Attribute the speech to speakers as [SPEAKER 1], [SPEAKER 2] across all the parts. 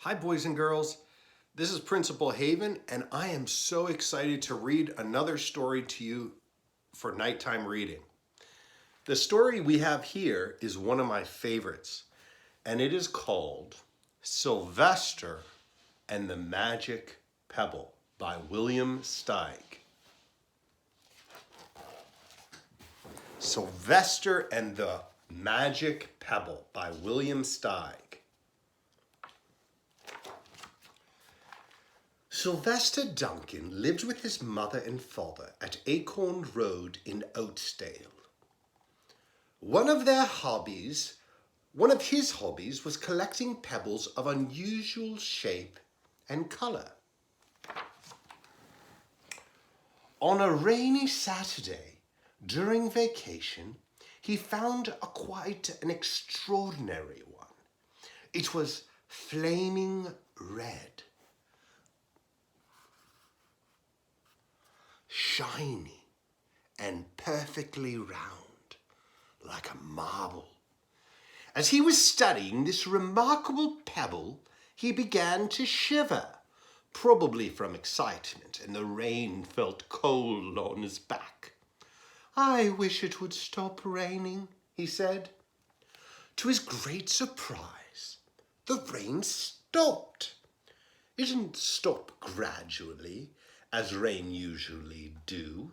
[SPEAKER 1] Hi, boys and girls. This is Principal Haven, and I am so excited to read another story to you for nighttime reading. The story we have here is one of my favorites, and it is called Sylvester and the Magic Pebble by William Steig. Sylvester and the Magic Pebble by William Steig. Sylvester Duncan lived with his mother and father at Acorn Road in Oatsdale. One of his hobbies was collecting pebbles of unusual shape and color. On a rainy Saturday during vacation, he found quite an extraordinary one. It was flaming red, shiny and perfectly round, like a marble. As he was studying this remarkable pebble, he began to shiver, probably from excitement, and the rain felt cold on his back. "I wish it would stop raining," he said. To his great surprise, the rain stopped. It didn't stop gradually, as rains usually do.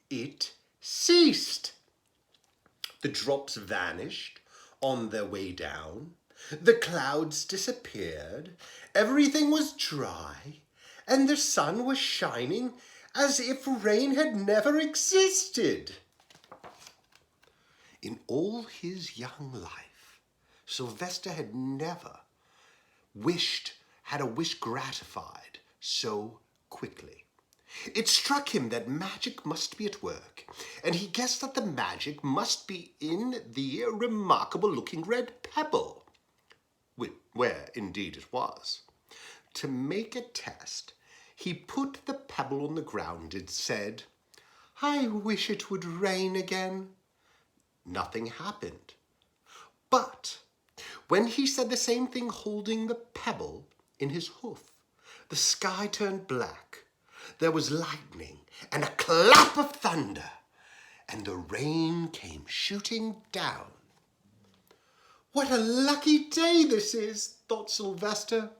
[SPEAKER 1] It ceased. The drops vanished on their way down. The clouds disappeared. Everything was dry, and the sun was shining as if rain had never existed. In all his young life, Sylvester had never had a wish gratified so quickly. It struck him that magic must be at work, and he guessed that the magic must be in the remarkable-looking red pebble, where indeed it was. To make a test, he put the pebble on the ground and said, "I wish it would rain again." Nothing happened. But when he said the same thing holding the pebble in his hoof, the sky turned black. There was lightning and a clap of thunder, and the rain came shooting down. "What a lucky day this is," thought Sylvester.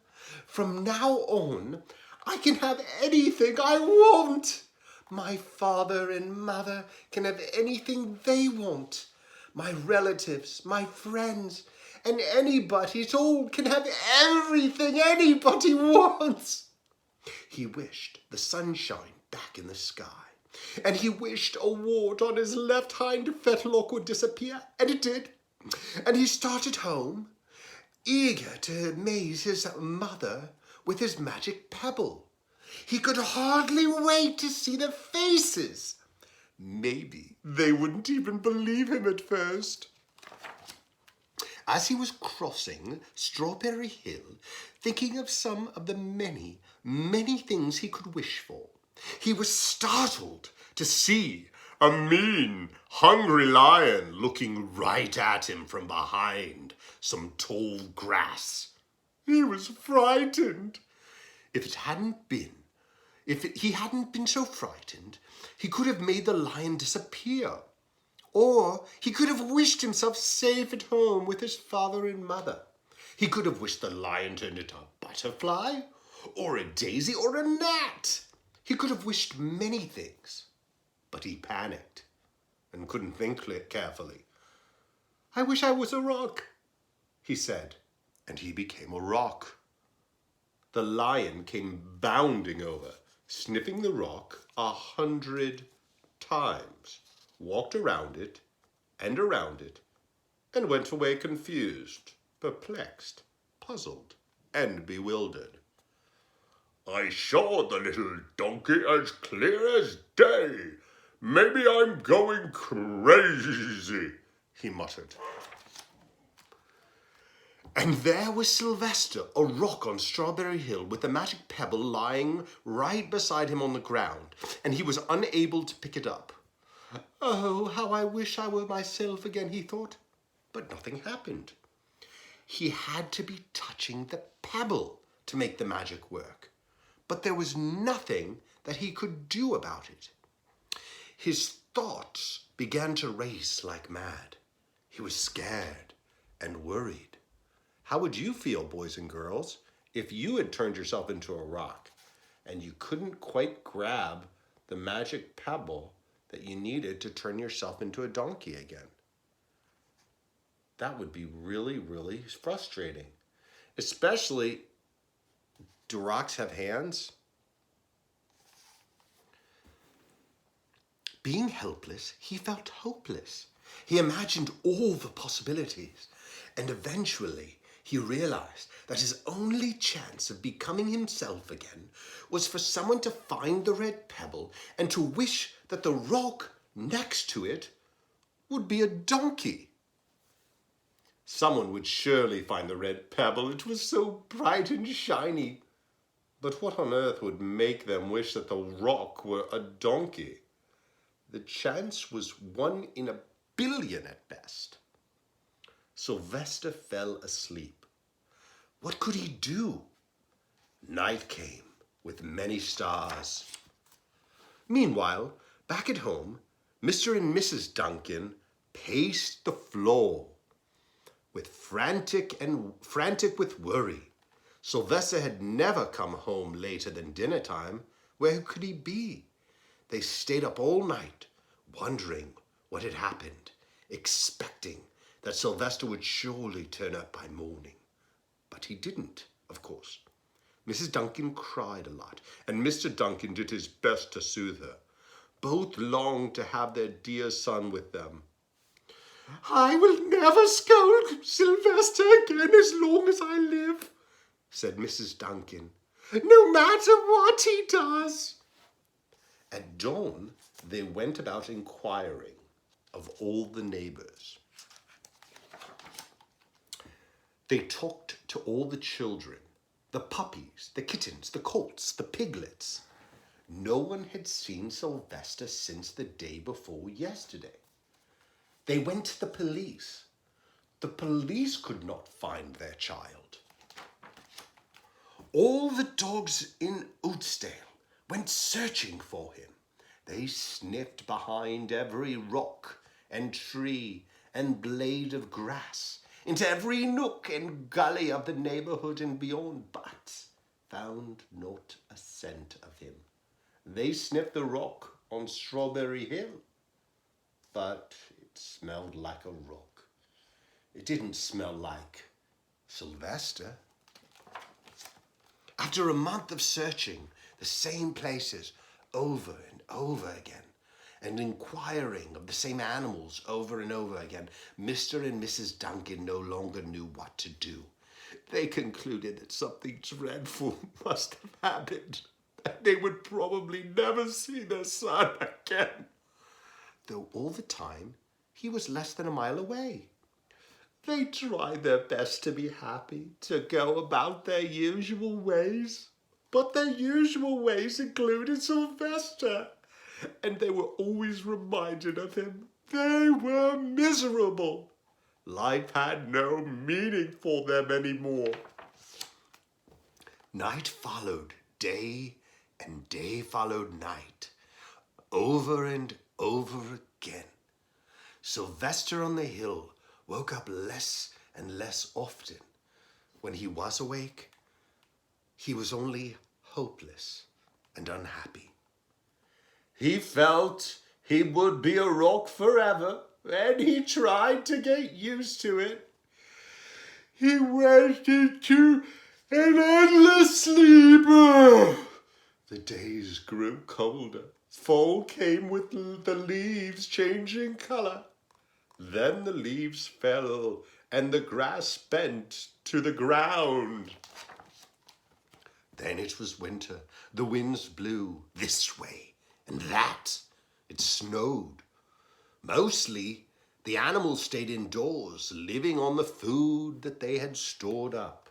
[SPEAKER 1] "From now on, I can have anything I want. My father and mother can have anything they want. My relatives, my friends, and anybody at all can have everything anybody wants." He wished the sunshine back in the sky, and he wished a wart on his left hind fetlock would disappear, and it did. And he started home, eager to amaze his mother with his magic pebble. He could hardly wait to see their faces. Maybe they wouldn't even believe him at first. As he was crossing Strawberry Hill, thinking of some of the many, many things he could wish for, he was startled to see a mean, hungry lion looking right at him from behind some tall grass. He was frightened. If he hadn't been so frightened, he could have made the lion disappear. Or he could have wished himself safe at home with his father and mother. He could have wished the lion turned into a butterfly, or a daisy, or a gnat. He could have wished many things, but he panicked and couldn't think carefully. "I wish I was a rock," he said, and he became a rock. The lion came bounding over, sniffing the rock 100 times. Walked around it, and went away confused, perplexed, puzzled, and bewildered. "I saw the little donkey as clear as day. Maybe I'm going crazy," he muttered. And there was Sylvester, a rock on Strawberry Hill, with the magic pebble lying right beside him on the ground, and he was unable to pick it up. "Oh, how I wish I were myself again," he thought. But nothing happened. he had to be touching the pebble to make the magic work. But there was nothing that he could do about it. His thoughts began to race like mad. He was scared and worried. How would you feel, boys and girls, if you had turned yourself into a rock and you couldn't quite grab the magic pebble that you needed to turn yourself into a donkey again? That would be really, really frustrating. Especially, do rocks have hands? Being helpless, he felt hopeless. He imagined all the possibilities, and eventually he realized that his only chance of becoming himself again was for someone to find the red pebble and to wish that the rock next to it would be a donkey. Someone would surely find the red pebble. It was so bright and shiny. But what on earth would make them wish that the rock were a donkey? The chance was 1 in a billion at best. Sylvester fell asleep. What could he do? Night came with many stars. Meanwhile, back at home, Mr. and Mrs. Duncan paced the floor. Frantic with worry. Sylvester had never come home later than dinner time. Where could he be? They stayed up all night, wondering what had happened, expecting that Sylvester would surely turn up by morning. But he didn't, of course. Mrs. Duncan cried a lot, and Mr. Duncan did his best to soothe her. Both longed to have their dear son with them. "I will never scold Sylvester again as long as I live," said Mrs. Duncan, "no matter what he does." At dawn, they went about inquiring of all the neighbors. They talked to all the children, the puppies, the kittens, the colts, the piglets. No one had seen Sylvester since the day before yesterday. They went to the police. The police could not find their child. All the dogs in Oatsdale went searching for him. They sniffed behind every rock and tree and blade of grass, into every nook and gully of the neighborhood and beyond, but found not a scent of him. They sniffed the rock on Strawberry Hill, but it smelled like a rock. It didn't smell like Sylvester. After a month of searching the same places over and over again, and inquiring of the same animals over and over again, Mr. and Mrs. Duncan no longer knew what to do. They concluded that something dreadful must have happened, that they would probably never see their son again, though all the time he was less than a mile away. They tried their best to be happy, to go about their usual ways, but their usual ways included Sylvester, and they were always reminded of him. They were miserable. Life had no meaning for them anymore. Night followed day, and day followed night, over and over again. Sylvester on the hill woke up less and less often. When he was awake, he was only hopeless and unhappy. He felt he would be a rock forever, and he tried to get used to it. He went into an endless sleep. The days grew colder. Fall came with the leaves changing color. Then the leaves fell, and the grass bent to the ground. Then it was winter. The winds blew this way and that. It snowed. Mostly, the animals stayed indoors, living on the food that they had stored up.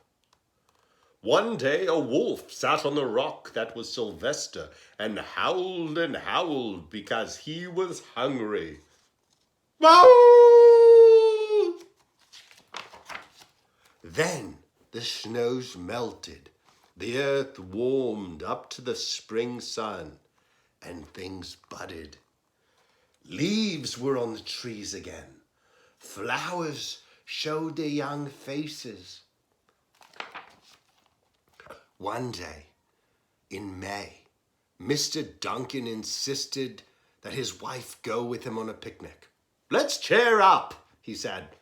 [SPEAKER 1] One day, a wolf sat on the rock that was Sylvester and howled because he was hungry. Wow! Then the snows melted, the earth warmed up to the spring sun, and things budded. Leaves were on the trees again. Flowers showed their young faces. One day, in May, Mr. Duncan insisted that his wife go with him on a picnic. "Let's cheer up," he said.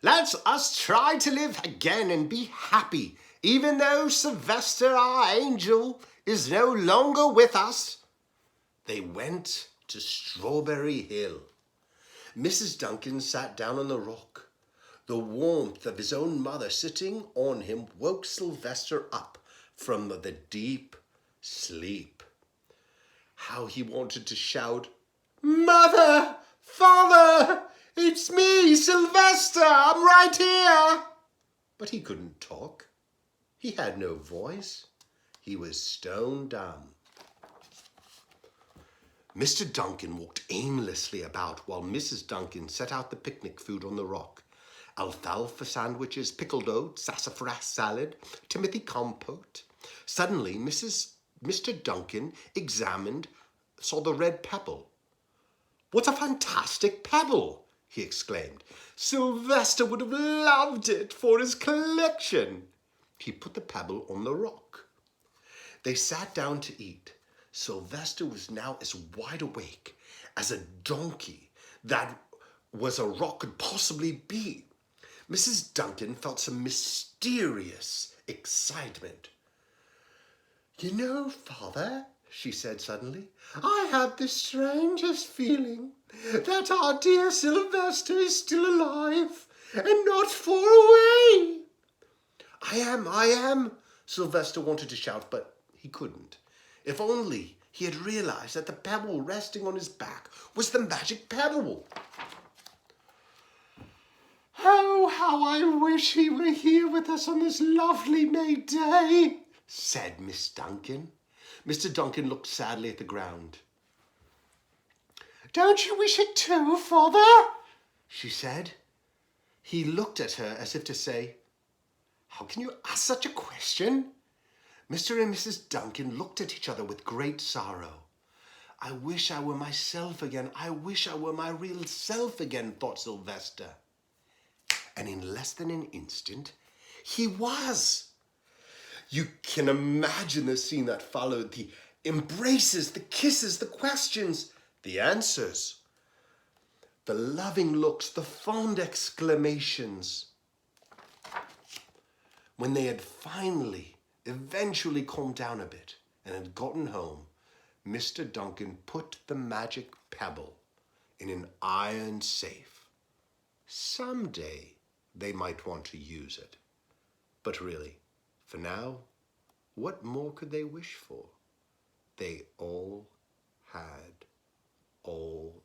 [SPEAKER 1] "Let's us try to live again and be happy, even though Sylvester, our angel, is no longer with us." They went to Strawberry Hill. Mrs. Duncan sat down on the rock. The warmth of his own mother sitting on him woke Sylvester up from the deep sleep. How he wanted to shout, "Mother! Father! It's me, Sylvester! I'm right here!" But he couldn't talk. He had no voice. He was stone dumb. Mr. Duncan walked aimlessly about while Mrs. Duncan set out the picnic food on the rock. Alfalfa sandwiches, pickled oats, sassafras salad, timothy compote. Suddenly, Mr. Duncan saw the red pebble. "What a fantastic pebble!" he exclaimed. "Sylvester would have loved it for his collection." He put the pebble on the rock. They sat down to eat. Sylvester was now as wide awake as a donkey that was a rock could possibly be. Mrs. Duncan felt some mysterious excitement. "You know, Father," she said suddenly, "I have the strangest feeling that our dear Sylvester is still alive and not far away." I am, Sylvester wanted to shout, but he couldn't. If only he had realized that the pebble resting on his back was the magic pebble. "Oh, how I wish he were here with us on this lovely May day," said Miss Duncan. Mr. Duncan looked sadly at the ground. "Don't you wish it too, Father?" she said. He looked at her as if to say, "How can you ask such a question?" Mr. and Mrs. Duncan looked at each other with great sorrow. "I wish I were myself again. I wish I were my real self again," thought Sylvester. And in less than an instant, he was. You can imagine the scene that followed: the embraces, the kisses, the questions, the answers, the loving looks, the fond exclamations. When they had eventually calmed down a bit and had gotten home, Mr. Duncan put the magic pebble in an iron safe. Someday they might want to use it. But really, for now, what more could they wish for? They all had all